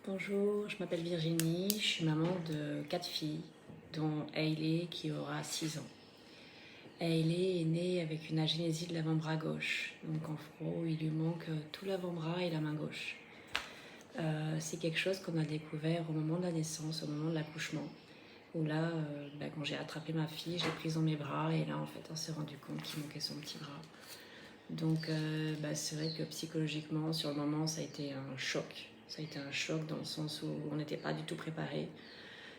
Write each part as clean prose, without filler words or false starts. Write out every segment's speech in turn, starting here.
Bonjour, je m'appelle Virginie, je suis maman de 4 filles, dont Hailey qui aura 6 ans. Hailey est née avec une agénésie de l'avant-bras gauche, donc en gros il lui manque tout l'avant-bras et la main gauche. C'est quelque chose qu'on a découvert au moment de la naissance, au moment de l'accouchement, où là, quand j'ai attrapé ma fille, j'ai prise dans mes bras et là en fait on s'est rendu compte qu'il manquait son petit bras. Donc c'est vrai que psychologiquement, sur le moment, ça a été un choc. Ça a été un choc dans le sens où on n'était pas du tout préparé.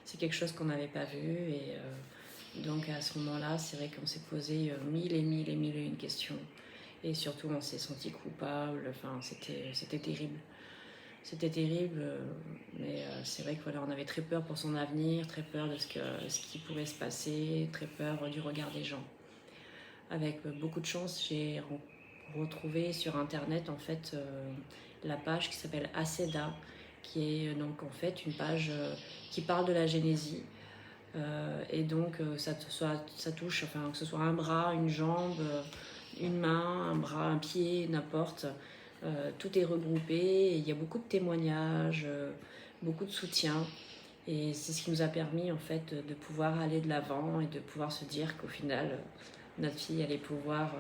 C'est quelque chose qu'on n'avait pas vu. Et donc à ce moment-là, c'est vrai qu'on s'est posé mille et mille et mille et une questions. Et surtout, on s'est senti coupable. Enfin, c'était terrible. C'était terrible, mais c'est vrai que voilà, on avait très peur pour son avenir, très peur de ce qui pourrait se passer, très peur du regard des gens. Avec beaucoup de chance, j'ai retrouvé sur internet en fait la page qui s'appelle Aceda, qui est donc en fait une page qui parle de la génésie. Et donc ça touche, enfin que ce soit un bras, une jambe, une main, un bras, un pied, n'importe. Tout est regroupé et il y a beaucoup de témoignages, beaucoup de soutien. Et c'est ce qui nous a permis en fait de pouvoir aller de l'avant et de pouvoir se dire qu'au final, notre fille allait pouvoir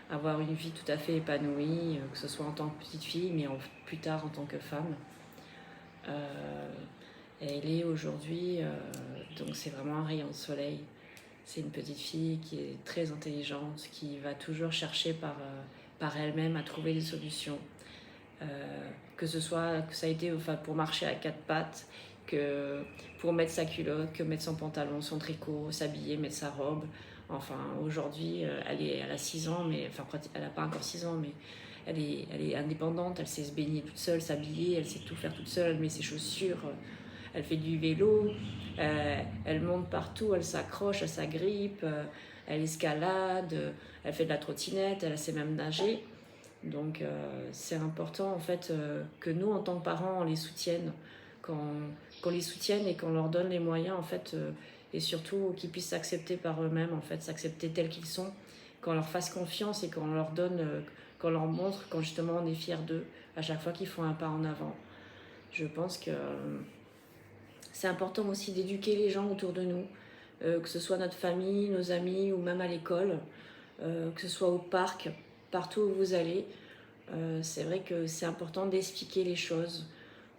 avoir une vie tout à fait épanouie, que ce soit en tant que petite fille, mais plus tard en tant que femme. Et elle est aujourd'hui, donc c'est vraiment un rayon de soleil. C'est une petite fille qui est très intelligente, qui va toujours chercher par elle-même à trouver des solutions. Que ce soit que ça a été enfin, pour marcher à quatre pattes, que pour mettre sa culotte, que mettre son pantalon, son tricot, s'habiller, mettre sa robe. Enfin, aujourd'hui, elle a 6 ans, mais enfin, elle n'a pas encore 6 ans, mais elle est indépendante, elle sait se baigner toute seule, s'habiller, elle sait tout faire toute seule, elle met ses chaussures, elle fait du vélo, elle monte partout, elle s'accroche, elle s'agrippe, elle escalade, elle fait de la trottinette, elle sait même nager. Donc c'est important en fait que nous en tant que parents on les soutienne, qu'on les soutienne et qu'on leur donne les moyens en fait et surtout qu'ils puissent s'accepter par eux-mêmes en fait, s'accepter tels qu'ils sont, qu'on leur fasse confiance et qu'on leur donne, qu'on leur montre quand justement on est fier d'eux à chaque fois qu'ils font un pas en avant. Je pense que c'est important aussi d'éduquer les gens autour de nous, que ce soit notre famille, nos amis ou même à l'école, que ce soit au parc, partout où vous allez. C'est vrai que c'est important d'expliquer les choses.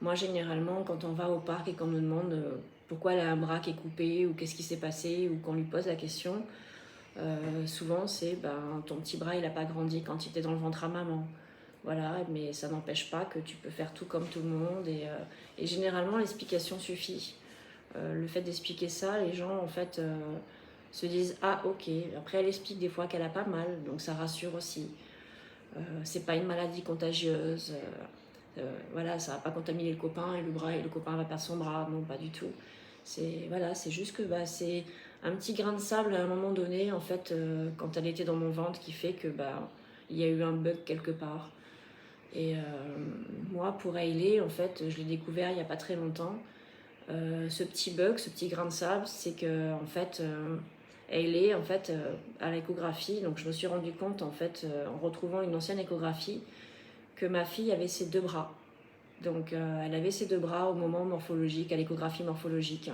Moi, généralement, quand on va au parc et qu'on me demande pourquoi elle a un bras qui est coupé ou qu'est-ce qui s'est passé ou qu'on lui pose la question, souvent c'est ton petit bras il n'a pas grandi quand il était dans le ventre à maman. Voilà, mais ça n'empêche pas que tu peux faire tout comme tout le monde et généralement l'explication suffit. Le fait d'expliquer ça, les gens en fait se disent ah ok. Après elle explique des fois qu'elle a pas mal, donc ça rassure aussi. C'est pas une maladie contagieuse. Voilà, ça va pas contaminer le copain et le copain va perdre son bras. Non, pas du tout. C'est juste que c'est un petit grain de sable à un moment donné, en fait, quand elle était dans mon ventre, qui fait que il y a eu un bug quelque part. Et moi, pour Hailey, en fait, je l'ai découvert il y a pas très longtemps. Ce petit bug, ce petit grain de sable, c'est que en fait, Hailey, en fait, à l'échographie, donc je me suis rendu compte en fait, en retrouvant une ancienne échographie, que ma fille avait ses deux bras. Donc elle avait ses deux bras au moment morphologique, à l'échographie morphologique.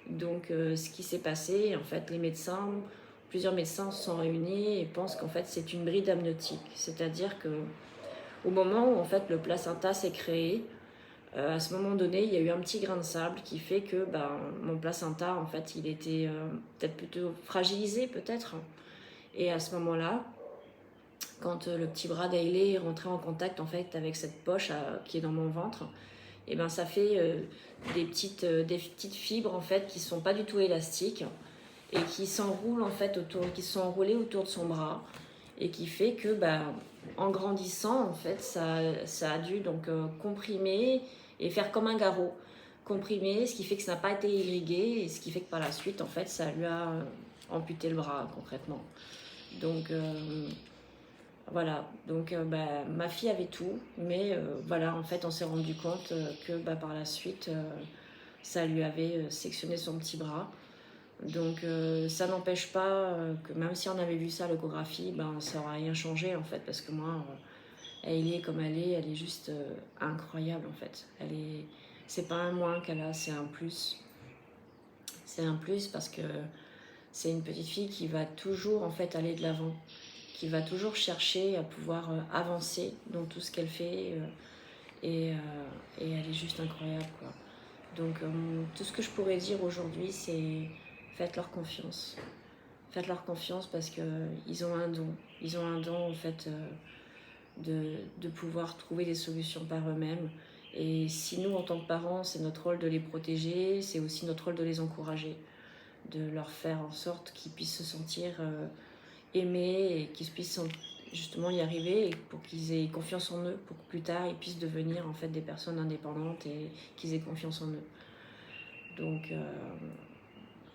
Donc ce qui s'est passé, en fait, plusieurs médecins se sont réunis et pensent qu'en fait c'est une bride amniotique, c'est-à-dire que au moment où en fait le placenta s'est créé, à ce moment donné, il y a eu un petit grain de sable qui fait que mon placenta, en fait, il était peut-être plutôt fragilisé, peut-être. Et à ce moment-là, quand le petit bras d'Hailey est rentré en contact en fait avec cette poche qui est dans mon ventre, et ça fait des petites fibres en fait qui sont pas du tout élastiques et qui s'enroulent en fait qui sont enroulées autour de son bras et qui fait que en grandissant en fait ça a dû donc comprimer et faire comme un garrot comprimé, ce qui fait que ça n'a pas été irrigué et ce qui fait que par la suite en fait ça lui a amputé le bras concrètement. Donc voilà, donc ma fille avait tout, mais voilà, en fait, on s'est rendu compte que par la suite, ça lui avait sectionné son petit bras. Donc ça n'empêche pas que même si on avait vu ça à l'échographie, ça n'aurait rien changé en fait, parce que moi, Elle est comme elle est juste incroyable en fait. C'est pas un moins qu'elle a, c'est un plus. C'est un plus parce que c'est une petite fille qui va toujours en fait aller de l'avant, qui va toujours chercher à pouvoir avancer dans tout ce qu'elle fait et, et elle est juste incroyable quoi. Donc tout ce que je pourrais dire aujourd'hui, c'est faites-leur confiance. Faites-leur confiance parce qu'ils ont un don. Ils ont un don en fait de pouvoir trouver des solutions par eux-mêmes. Et si nous, en tant que parents, c'est notre rôle de les protéger, c'est aussi notre rôle de les encourager, de leur faire en sorte qu'ils puissent se sentir aimés et qu'ils puissent justement y arriver et pour qu'ils aient confiance en eux, pour que plus tard ils puissent devenir en fait des personnes indépendantes et qu'ils aient confiance en eux. Donc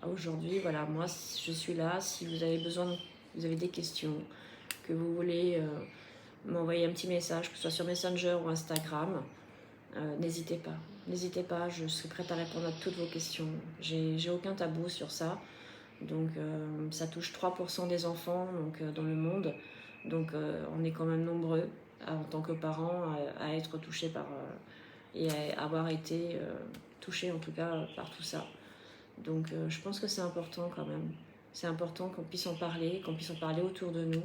aujourd'hui, voilà, moi je suis là. Si vous avez besoin, vous avez des questions, que vous voulez m'envoyer un petit message, que ce soit sur Messenger ou Instagram, n'hésitez pas. N'hésitez pas, je serai prête à répondre à toutes vos questions. J'ai aucun tabou sur ça. Donc ça touche 3% des enfants dans le monde. Donc on est quand même nombreux en tant que parents à être touchés par et à avoir été touchés en tout cas par tout ça. Donc je pense que c'est important quand même. C'est important qu'on puisse en parler, qu'on puisse en parler autour de nous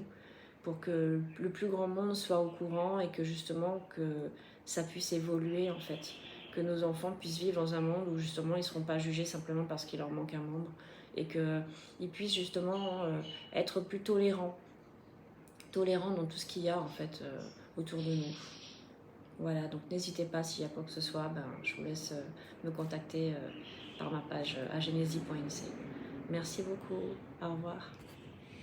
pour que le plus grand monde soit au courant et que justement que ça puisse évoluer en fait. Que nos enfants puissent vivre dans un monde où justement ils ne seront pas jugés simplement parce qu'il leur manque un membre et qu'ils puissent justement être plus tolérants dans tout ce qu'il y a en fait autour de nous. Voilà, donc n'hésitez pas s'il y a quoi que ce soit, je vous laisse me contacter par ma page agenesis.nc. Merci beaucoup, au revoir.